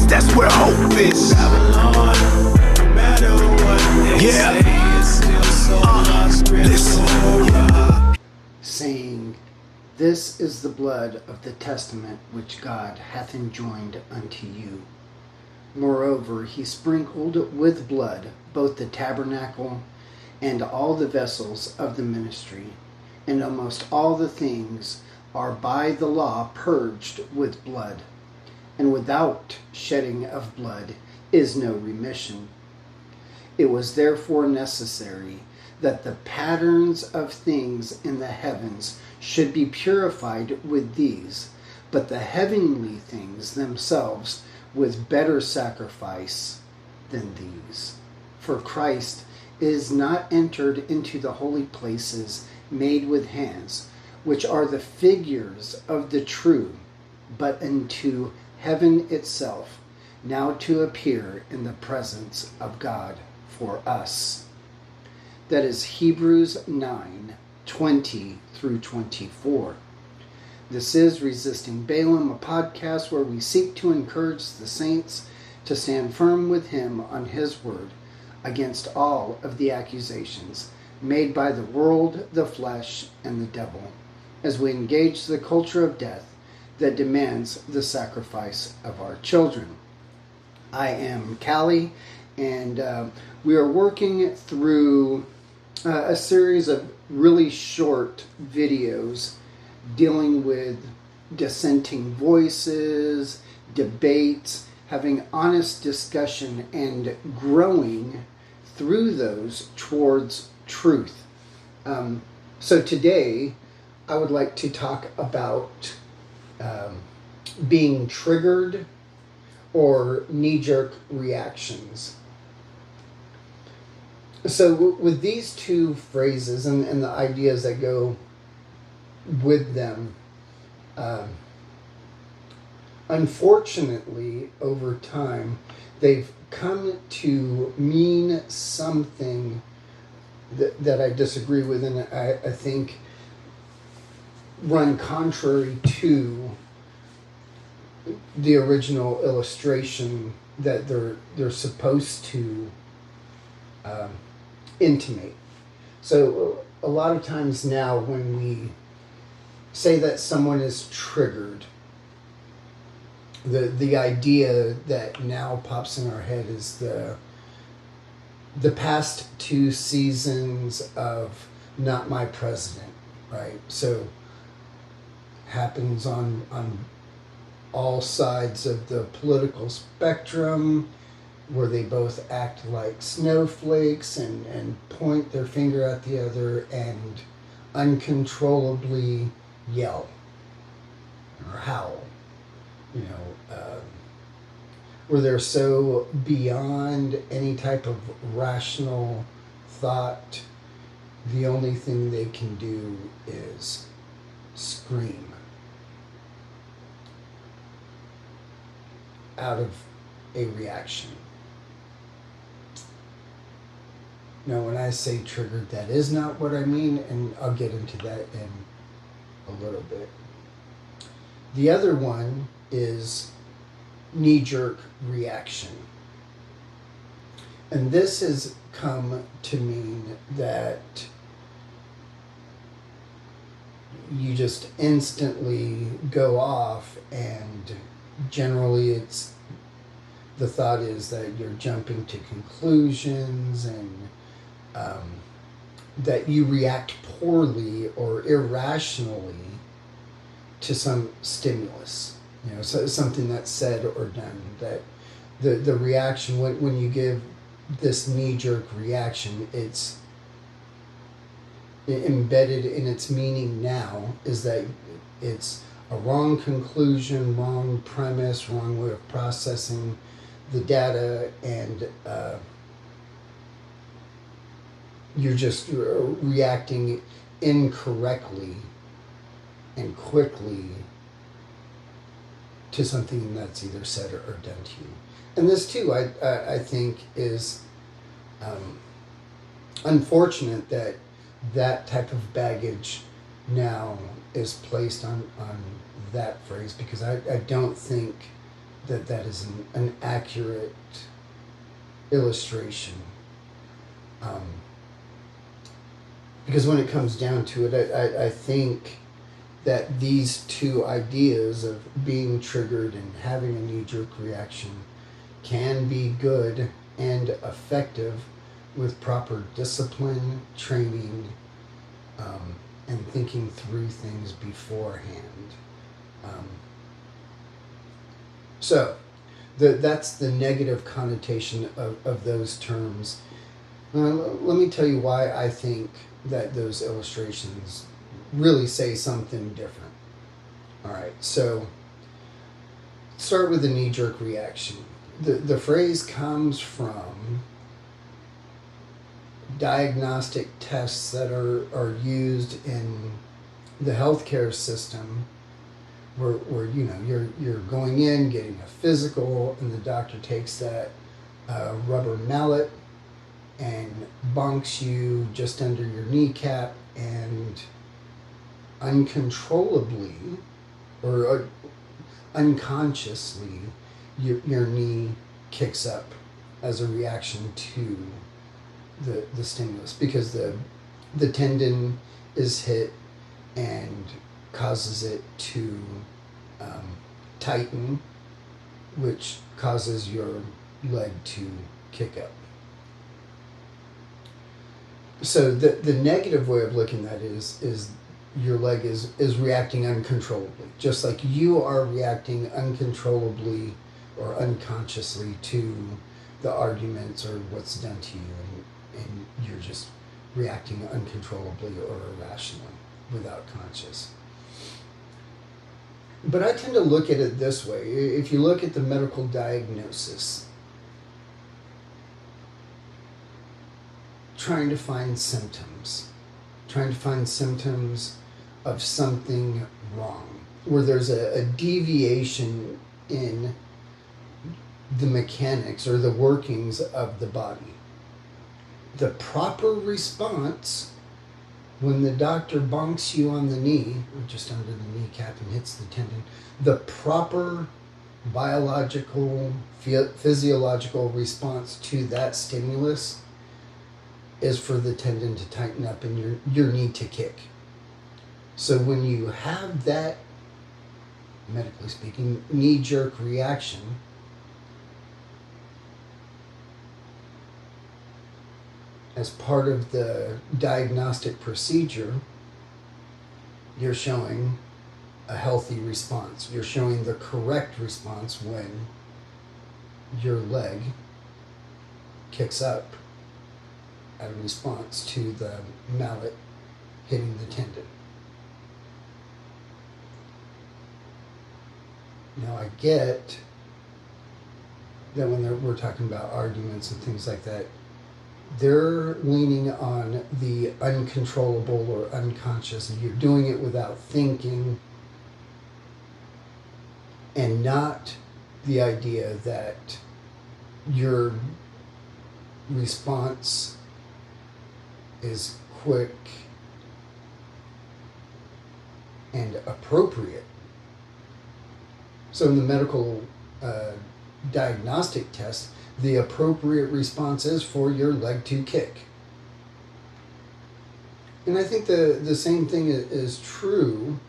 That's where hope is. Babylon, no matter what they say, it's still so lost. Listen. Saying, this is the blood of the testament which God hath enjoined unto you. Moreover, he sprinkled with blood both the tabernacle and all the vessels of the ministry, and almost all the things are by the law purged with blood. And without shedding of blood is no remission. It was therefore necessary that the patterns of things in the heavens should be purified with these, but the heavenly things themselves with better sacrifice than these. For Christ is not entered into the holy places made with hands, which are the figures of the true, but into heaven itself, now to appear in the presence of God for us. That is Hebrews 9:20 through 24. This is Resisting Balaam, a podcast where we seek to encourage the saints to stand firm with him on his word against all of the accusations made by the world, the flesh, and the devil, as we engage the culture of death that demands the sacrifice of our children. I am Callie, and we are working through a series of really short videos dealing with dissenting voices, debates, having honest discussion, and growing through those towards truth. So today, I would like to talk about being triggered or knee-jerk reactions. So with these two phrases and the ideas that go with them, unfortunately, over time, they've come to mean something that I disagree with, and I think run contrary to the original illustration that they're supposed to intimate. So a lot of times now when we say that someone is triggered, the idea that now pops in our head is the past two seasons of Not My President, right? So happens on all sides of the political spectrum, where they both act like snowflakes and point their finger at the other and uncontrollably yell or howl, where they're so beyond any type of rational thought, the only thing they can do is scream out of a reaction. Now, when I say triggered, that is not what I mean, and I'll get into that in a little bit. The other one is knee-jerk reaction. And this has come to mean that you just instantly go off, and generally the thought is that you're jumping to conclusions and that you react poorly or irrationally to some stimulus, so something that's said or done, that the reaction, when you give this knee-jerk reaction, it's embedded in its meaning now is that it's a wrong conclusion, wrong premise, wrong way of processing the data and you're just reacting incorrectly and quickly to something that's either said or done to you. And this too, I think, is unfortunate that that type of baggage now is placed on that phrase, because I don't think that that is an accurate illustration. Because when it comes down to it, I think that these two ideas of being triggered and having a knee-jerk reaction can be good and effective with proper discipline, training, and thinking through things beforehand. So that's the negative connotation of those terms. Let me tell you why I think that those illustrations really say something different. All right, so start with the knee-jerk reaction. The phrase comes from diagnostic tests that are used in the healthcare system, where you know you're going in, getting a physical, and the doctor takes that rubber mallet and bonks you just under your kneecap, and uncontrollably or unconsciously your knee kicks up as a reaction to the stimulus, because the tendon is hit and causes it to tighten, which causes your leg to kick up. So the negative way of looking at it is your leg is reacting uncontrollably, just like you are reacting uncontrollably or unconsciously to the arguments or what's done to you, and you're just reacting uncontrollably or irrationally without conscious. But I tend to look at it this way. If you look at the medical diagnosis, trying to find symptoms of something wrong, where there's a deviation in the mechanics or the workings of the body. The proper response, when the doctor bonks you on the knee, or just under the kneecap and hits the tendon, the proper biological, physiological response to that stimulus is for the tendon to tighten up and your knee to kick. So when you have that, medically speaking, knee-jerk reaction, as part of the diagnostic procedure, you're showing a healthy response. You're showing the correct response when your leg kicks up as a response to the mallet hitting the tendon. Now I get that when we're talking about arguments and things like that, they're leaning on the uncontrollable or unconscious, and you're doing it without thinking, and not the idea that your response is quick and appropriate. So in the medical diagnostic test, the appropriate response is for your leg to kick. And I think the same thing is true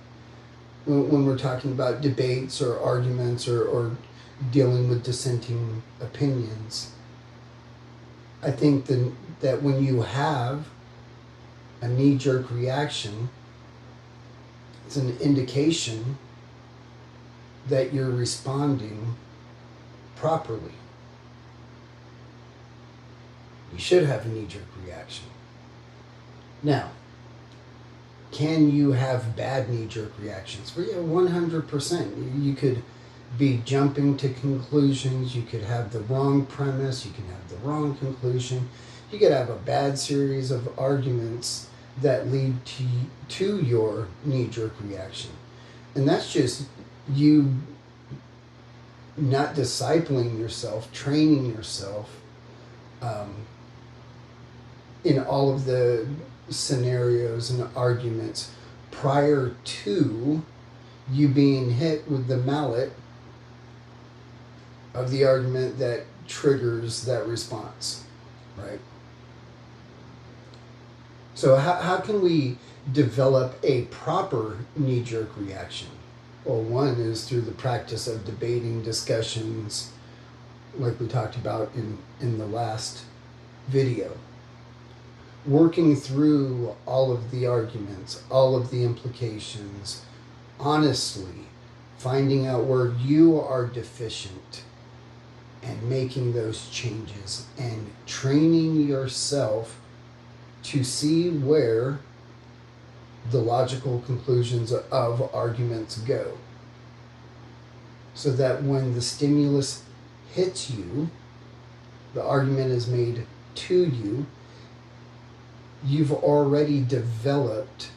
when we're talking about debates or arguments or dealing with dissenting opinions. I think that when you have a knee-jerk reaction, it's an indication that you're responding properly. You should have a knee-jerk reaction. Now, can you have bad knee-jerk reactions? Well, yeah, 100%. You could be jumping to conclusions. You could have the wrong premise. You can have the wrong conclusion. You could have a bad series of arguments that lead to your knee-jerk reaction. And that's just you not discipling yourself, training yourself in all of the scenarios and arguments prior to you being hit with the mallet of the argument that triggers that response, right? So how can we develop a proper knee-jerk reaction? Well, one is through the practice of debating, discussions, like we talked about in the last video. Working through all of the arguments, all of the implications, honestly, finding out where you are deficient and making those changes and training yourself to see where the logical conclusions of arguments go. So that when the stimulus hits you, the argument is made to you, you've already developed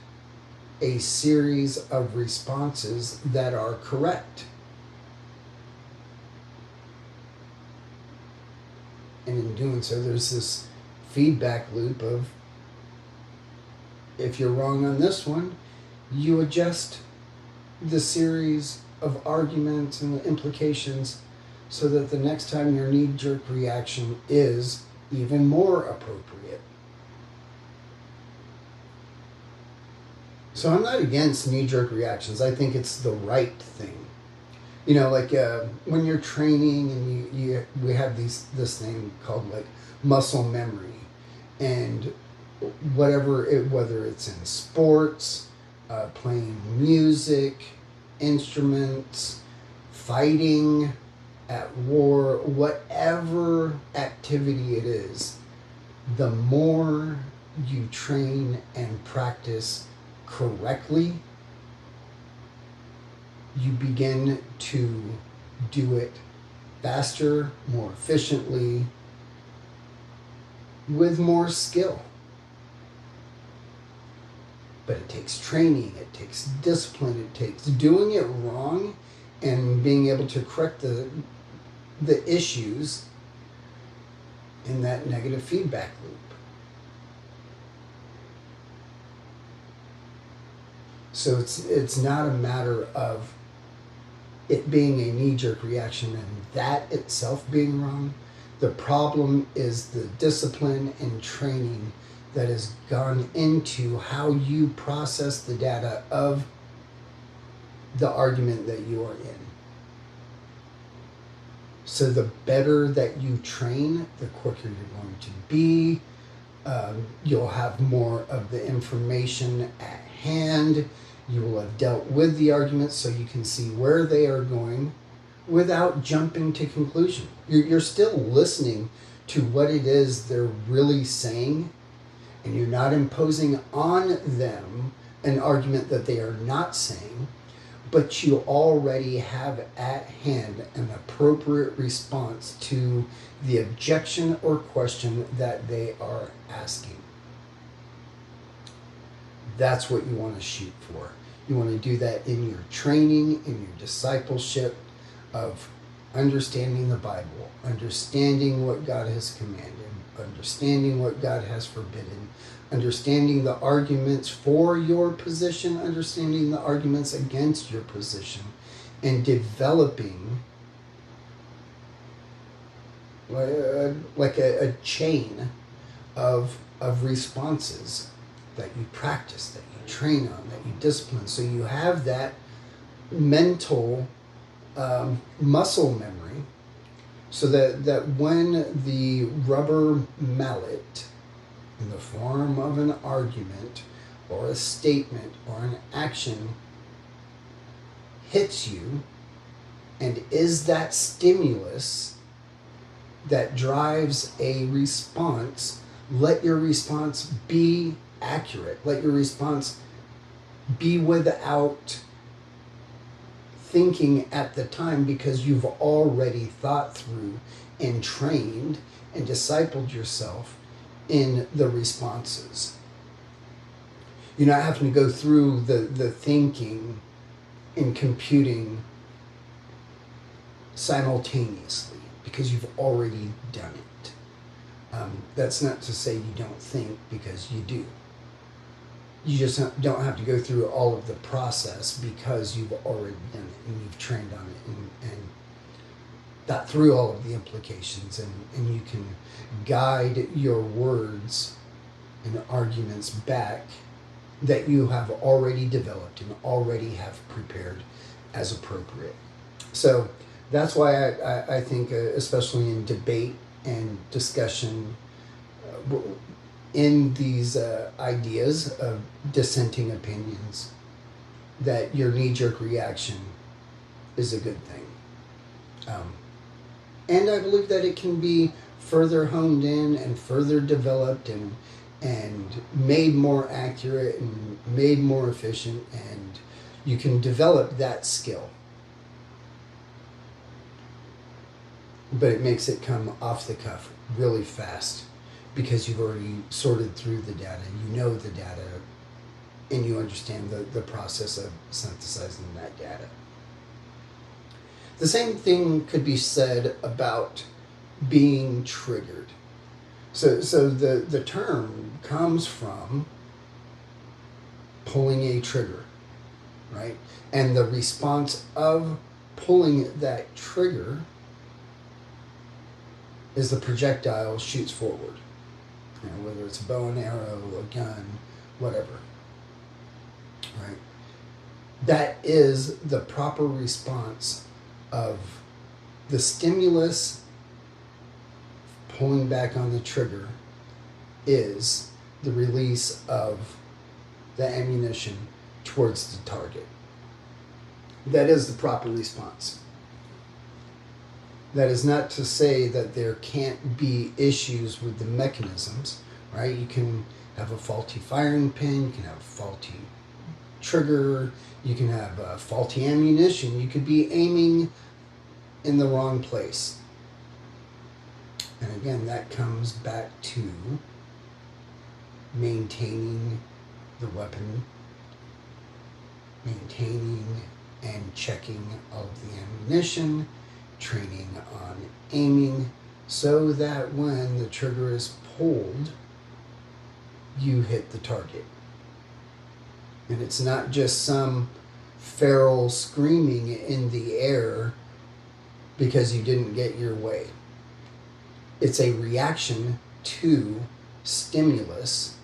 a series of responses that are correct. And in doing so, there's this feedback loop of, if you're wrong on this one, you adjust the series of arguments and the implications so that the next time your knee-jerk reaction is even more appropriate. So I'm not against knee-jerk reactions. I think it's the right thing. You know, like when you're training and we have this thing called like muscle memory, and whether it's in sports, playing music, instruments, fighting, at war, whatever activity it is, the more you train and practice correctly, you begin to do it faster, more efficiently, with more skill. But it takes training, it takes discipline, it takes doing it wrong and being able to correct the issues in that negative feedback loop. So it's not a matter of it being a knee-jerk reaction and that itself being wrong. The problem is the discipline and training that has gone into how you process the data of the argument that you are in. So the better that you train, the quicker you're going to be. You'll have more of the information at hand. You will have dealt with the arguments so you can see where they are going without jumping to conclusion. You're still listening to what it is they're really saying, and you're not imposing on them an argument that they are not saying, but you already have at hand an appropriate response to the objection or question that they are asking. That's what you want to shoot for. You want to do that in your training, in your discipleship of understanding the Bible, understanding what God has commanded, understanding what God has forbidden, understanding the arguments for your position, understanding the arguments against your position, and developing like a chain of responses that you practice, that you train on, that you discipline. So you have that mental muscle memory, so that when the rubber mallet in the form of an argument or a statement or an action hits you and is that stimulus that drives a response, let your response be accurate. Let your response be without thinking at the time because you've already thought through and trained and discipled yourself in the responses. You're not having to go through the thinking and computing simultaneously because you've already done it. That's not to say you don't think, because you do. You just don't have to go through all of the process because you've already done it and you've trained on it and thought through all of the implications, and you can guide your words and arguments back that you have already developed and already have prepared as appropriate. So that's why I think, especially in debate and discussion, in these ideas of dissenting opinions, that your knee-jerk reaction is a good thing. And I believe that it can be further honed in and further developed and made more accurate and made more efficient, and you can develop that skill. But it makes it come off the cuff really fast because you've already sorted through the data, you know the data, and you understand the process of synthesizing that data. The same thing could be said about being triggered. So the term comes from pulling a trigger, right? And the response of pulling that trigger is the projectile shoots forward. You know, whether it's a bow and arrow, a gun, whatever, right? That is the proper response of the stimulus. Pulling back on the trigger is the release of the ammunition towards the target. That is the proper response. That is not to say that there can't be issues with the mechanisms, right? You can have a faulty firing pin, you can have a faulty trigger, you can have faulty ammunition, you could be aiming in the wrong place. And again, that comes back to maintaining the weapon, maintaining and checking all of the ammunition, training on aiming, so that when the trigger is pulled, you hit the target. And it's not just some feral screaming in the air because you didn't get your way. It's a reaction to stimulus,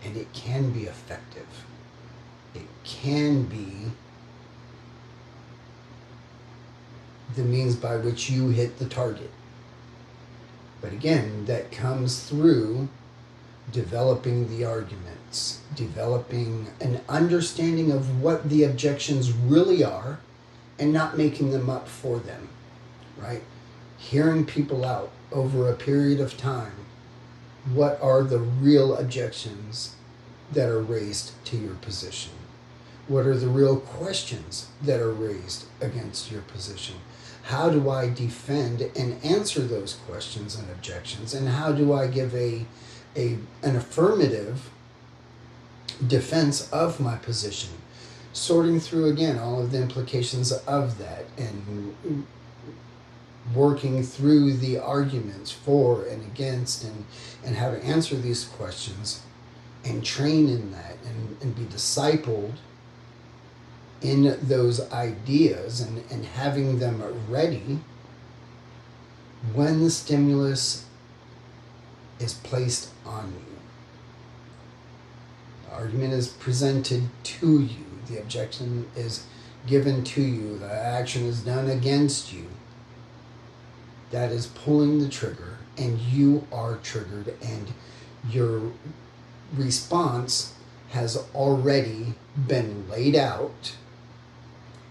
and it can be effective. It can be the means by which you hit the target. But again, that comes through developing the arguments, developing an understanding of what the objections really are, and not making them up for them, right? Hearing people out over a period of time. What are the real objections that are raised to your position? What are the real questions that are raised against your position? How do I defend and answer those questions and objections? And how do I give an affirmative defense of my position? Sorting through, again, all of the implications of that and working through the arguments for and against and how to answer these questions and train in that and be discipled in those ideas and having them ready when the stimulus is placed on you. The argument is presented to you. The objection is given to you. The action is done against you. That is pulling the trigger, and you are triggered, and your response has already been laid out.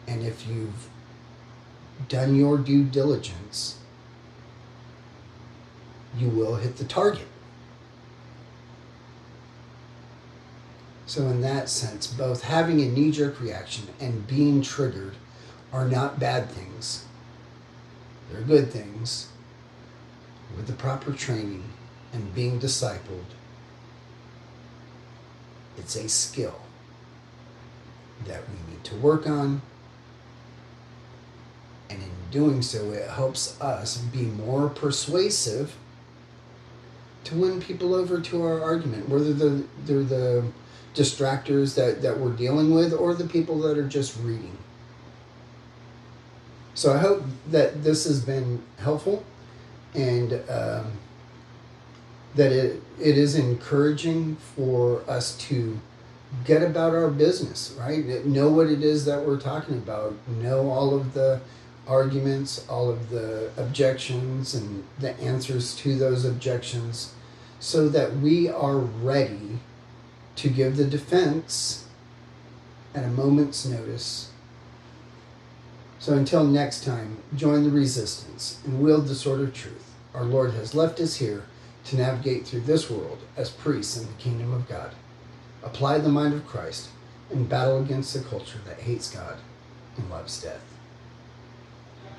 And if you've done your due diligence, you will hit the target. So in that sense, both having a knee-jerk reaction and being triggered are not bad things. They're good things. With the proper training and being discipled, it's a skill that we need to work on. And in doing so, it helps us be more persuasive to win people over to our argument, whether they're the distractors that we're dealing with or the people that are just reading. So I hope that this has been helpful and that it is encouraging for us to get about our business, right? Know what it is that we're talking about. Know all of the arguments, all of the objections and the answers to those objections so that we are ready to give the defense at a moment's notice. So until next time, join the resistance and wield the sword of truth. Our Lord has left us here to navigate through this world as priests in the kingdom of God. Apply the mind of Christ and battle against the culture that hates God and loves death.